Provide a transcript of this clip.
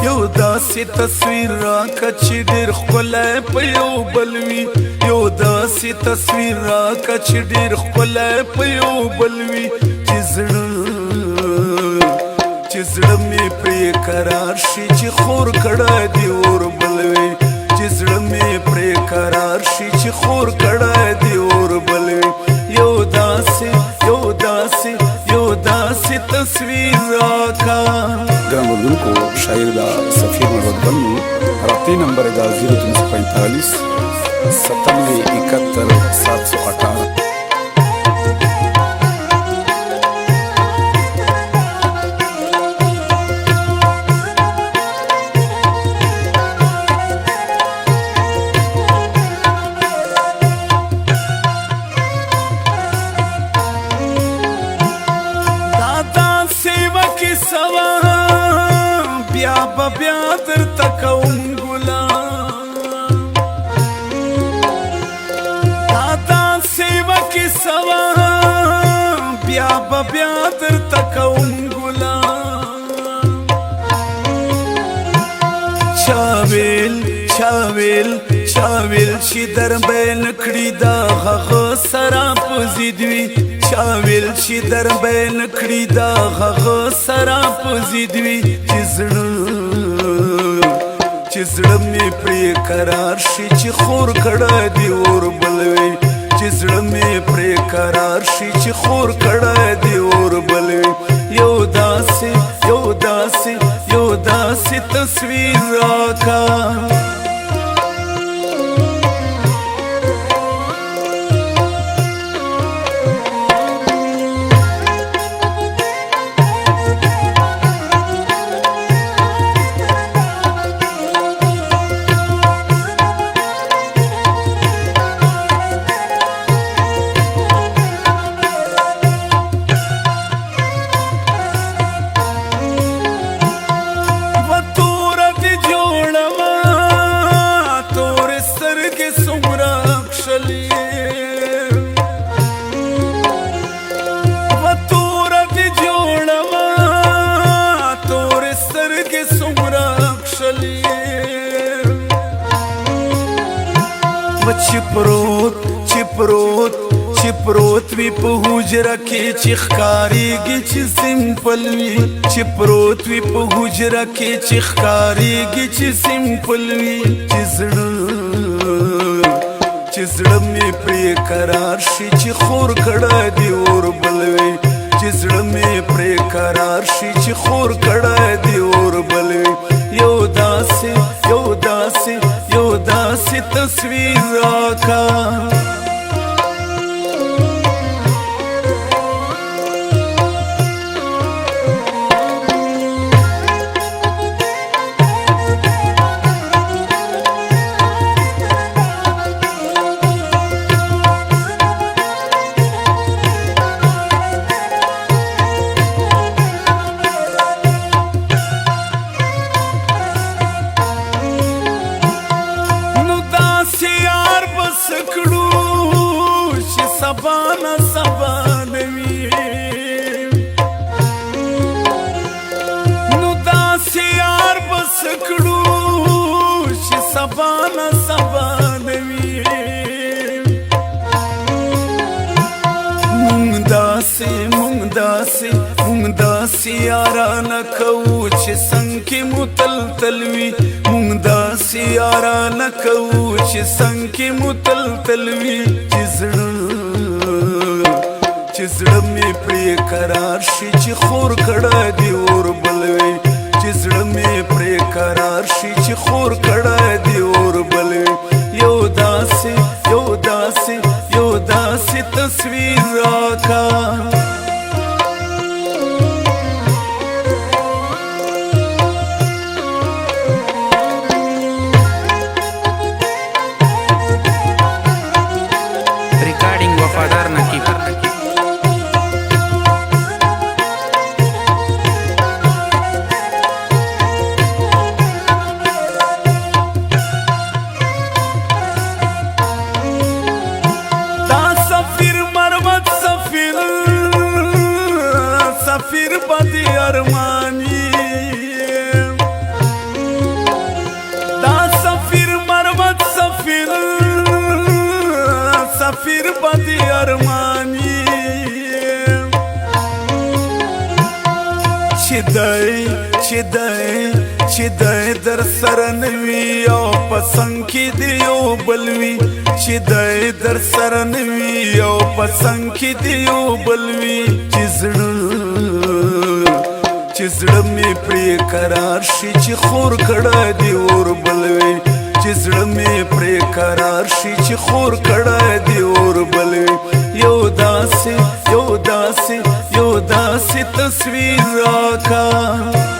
یو داسې تصویر راکه چې ډېر ښکلی په یو بل وي یو داسې تصویر راکه چې ډېر ښکلی په یو بل وي چې زړه مې پرې قرار شي چې خور کړی دی اور بل وي چې زړه مې پرې قرار شي چې خور کړی دی اور بل وي یو داسې تصویر راکا ګران اردوونکو شاعر دا سفیر محمد بنو رابطې نمبر دا 0345 9771 718 بیا درته کوم ګلان دا داسې وکیسه وه بیا درته کوم ګلان چا ویل چې دربین کړي دا هغه سره په ضد وي چا ویل چې دربین کړي دا هغه سره په ضد وي چې زړه مې پرې قرار شي چې خور کړی دی اور بل وي چې زړه مې پرې قرار شي چې خور کړی دی اور بل وي یو داسې تصویر راکا چې پروت وي په حجره کې چې ښکارېږي چې سمپل وي چې پروت وي په حجره کې چې ښکارېږي چې سمپل وي چې زړه مې پرې قرار شي چې خور کړی دی اور بل وي چې زړه مې پرې قرار شي چې خور کړی دی اور بل وي یو داسې تصویر راکا مونږ داسې یارانه کوو چې څنګ کې مو تلتل وي مونږ داسې یارانه کوو چې څنګ کې مو تلتل وي چې زړه مې پرې قرار شي چې خور کړی دی اور بل وي چې زړه مې پرې قرار شي چې خور کړی دی اور بل وي یو داسې تصویر راکا वफादार नकीब چې دای در سره نوي او پسنګ کې دی یو بلوي چې دای در سره نوي او پسنګ کې دی یو بلوي چې زړه مې پرې قرار شي چې خور کړه دی اور بلوي چې زړه مې پرې قرار شي چې خور کړه دی اور بلوي یو داسې تصویر راکا